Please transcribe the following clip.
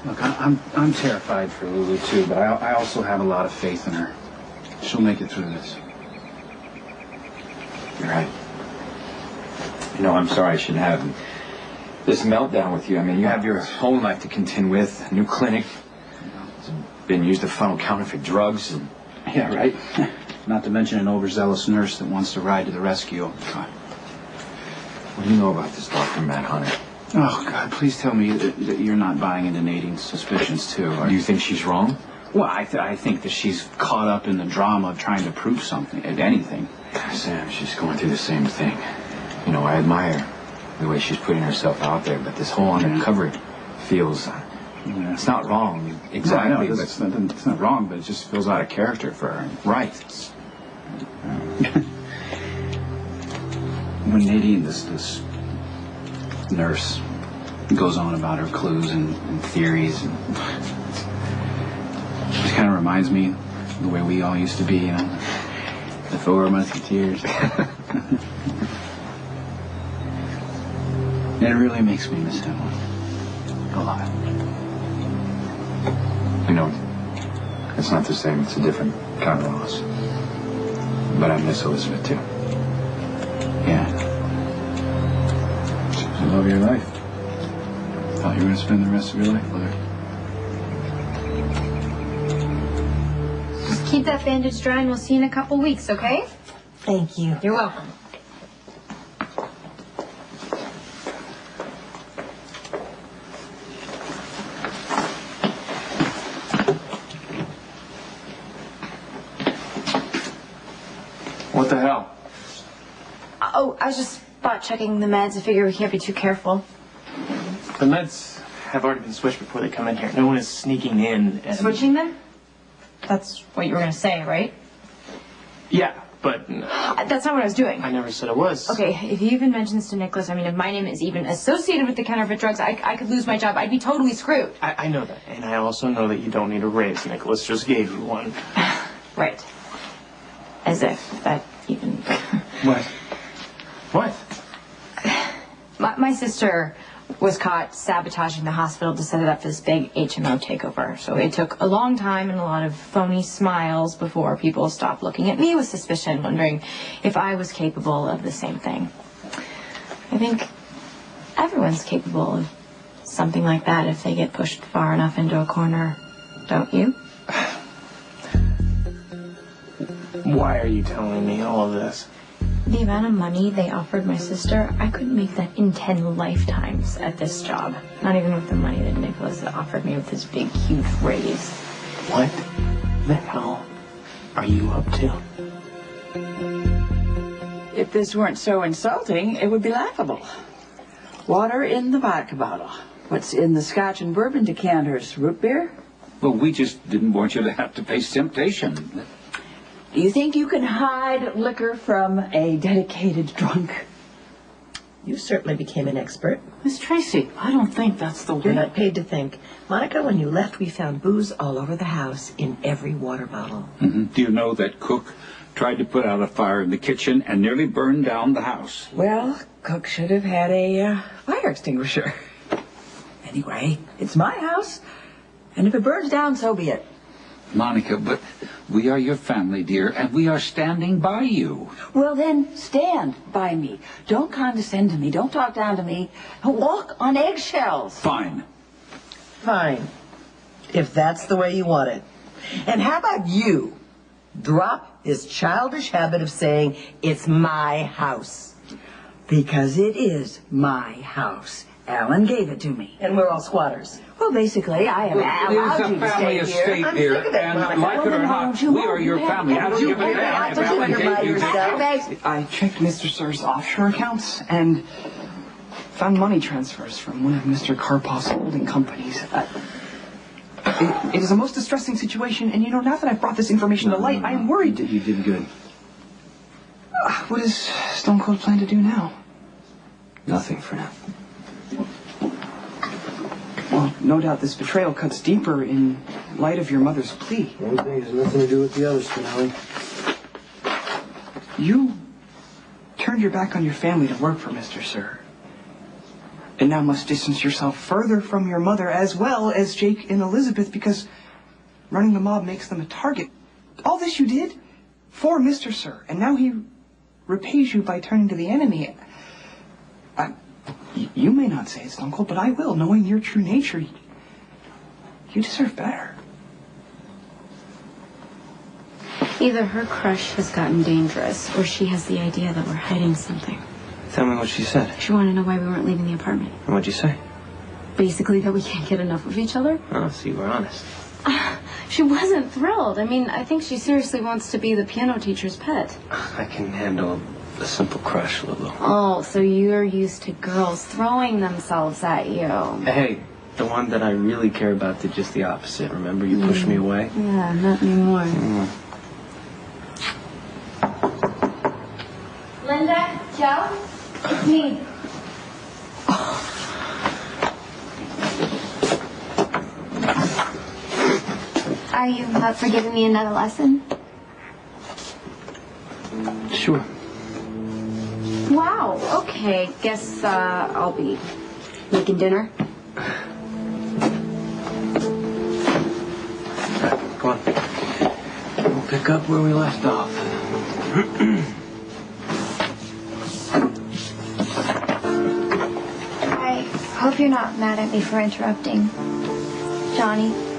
Look, I'm terrified for Lulu, too, but I also have a lot of faith in her. She'll make it through this. You're right. You know, I'm sorry I should have this meltdown with you. I mean, you have your own life to contend with, a new clinic. It's been used to funnel counterfeit drugs. And... Yeah, right? Not to mention an overzealous nurse that wants to ride to the rescue. God. What do you know about this Dr. Matt Hunter? Oh, God, please tell me that you're not buying into Nadine's suspicions, too. Do you think she's wrong? Well, I think that she's caught up in the drama of trying to prove something, if anything. Sam, she's going through the same thing. You know, I admire the way she's putting herself out there, but this whole undercover feels... It's not wrong, exactly. No, it's not wrong, but it just feels out of character for her. Right. When Nadine, this nurse, goes on about her clues and theories, and it kind of reminds me of the way we all used to be, you know, the Four Musketeers. And it really makes me miss him a lot. You know, it's not the same. It's a different kind of loss. But I miss Elizabeth, too. Yeah. She's the love of your life. Thought you were going to spend the rest of your life with her. Just keep that bandage dry and we'll see you in a couple weeks, okay? Thank you. You're welcome. What the hell? Oh, I was just spot checking the meds. I figure we can't be too careful. The meds have already been switched before they come in here. No one is sneaking in and... Switching them? That's what you were going to say, right? Yeah, but... That's not what I was doing. I never said it was. Okay, if you even mention this to Nicholas, I mean, if my name is even associated with the counterfeit drugs, I could lose my job. I'd be totally screwed. I know that. And I also know that you don't need a raise. Nicholas just gave you one. Right. As if that even... What? What? My sister was caught sabotaging the hospital to set it up for this big HMO takeover. So it took a long time and a lot of phony smiles before people stopped looking at me with suspicion, wondering if I was capable of the same thing. I think everyone's capable of something like that if they get pushed far enough into a corner, don't you? Why are you telling me all of this? The amount of money they offered my sister, I couldn't make that in 10 lifetimes at this job. Not even with the money that Nicholas had offered me with his big, huge raise. What the hell are you up to? If this weren't so insulting, it would be laughable. Water in the vodka bottle. What's in the scotch and bourbon decanters? Root beer? Well, we just didn't want you to have to face temptation. Do you think you can hide liquor from a dedicated drunk? You certainly became an expert. Miss Tracy, I don't think that's the way. You're not paid to think. Monica, when you left, we found booze all over the house in every water bottle. Mm-hmm. Do you know that Cook tried to put out a fire in the kitchen and nearly burned down the house? Well, Cook should have had a fire extinguisher. Anyway, it's my house, and if it burns down, so be it. Monica, but we are your family, dear, and we are standing by you. Well, then, stand by me. Don't condescend to me. Don't talk down to me. Walk on eggshells. Fine. Fine. If that's the way you want it. And how about you drop this childish habit of saying, it's my house? Because it is my house. Alan gave it to me. And we're all squatters. Well, basically, I am allowed to stay here. It is a family estate, dear, and like it or not, we are your family. I don't give a damn about the date you take. I checked Mr. Sir's offshore accounts and found money transfers from one of Mr. Karpoff's holding companies. It is a most distressing situation, and now that I've brought this information to light, I am worried. You did good. What does Stone Cold plan to do now? Nothing for now. Well, no doubt this betrayal cuts deeper in light of your mother's plea. One thing has nothing to do with the others, Finale. You turned your back on your family to work for Mr. Sir. and now must distance yourself further from your mother as well as Jake and Elizabeth because running the mob makes them a target. All this you did for Mr. Sir, and now he repays you by turning to the enemy. You may not say it, Stone Cold, but I will, knowing your true nature. You deserve better. Either her crush has gotten dangerous, or she has the idea that we're hiding something. Tell me what she said. She wanted to know why we weren't leaving the apartment. And what'd you say? Basically that we can't get enough of each other. Oh, so you were honest. She wasn't thrilled. I mean, I think she seriously wants to be the piano teacher's pet. I can handle a simple crush, Lulu. Oh, so you're used to girls throwing themselves at you. Hey, the one that I really care about did just the opposite. Remember, you pushed me away? Yeah, not anymore. Linda, Joe, it's me. Are you up for giving me another lesson? Sure. Wow, okay. Guess I'll be making dinner. Come on. We'll pick up where we left off. I hope you're not mad at me for interrupting, Johnny.